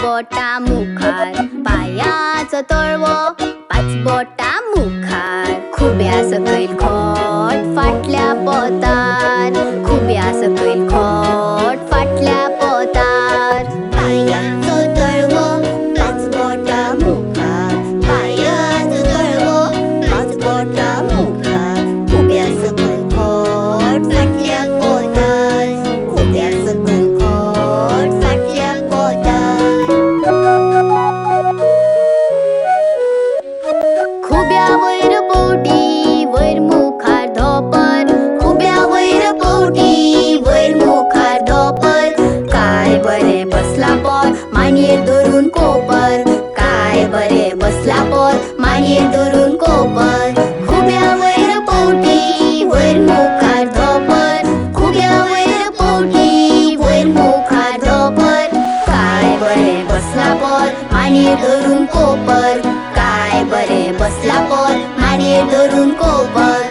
बोटा मुखार, पायाचो तळवो पाच बोटा मुखार, खुब्या सकयल खोट फाटल्या पोतार, खुब्या सकयल खोट फाटल्या पोतार. पायाचो तळवो पाच बोटा मुखार, पायाचो तळवो पाच बोटा मुखार, खुब्या सकयल खोट फाटल्या पोतार, खुब्या सकयल खोट फाटल्या पोतार. खुब्या वयर पोवटी वयर मुखार धोपर, खुब्या वयर पोवटी वयर मुखार धोपर, काय बरें बसला पोर मानेर धरून कोपर, काय बरें बसला पोर मानेर धरून कोपर. खुब्या वयर पोवटी वयर मुखार धोपर, खुब्या वयर पोवटी वयर मुखार धोपर, काय बरें बसला पोर मानेर धरून कोपर, काय बरें बसला पोर मानेर धरून कोपर.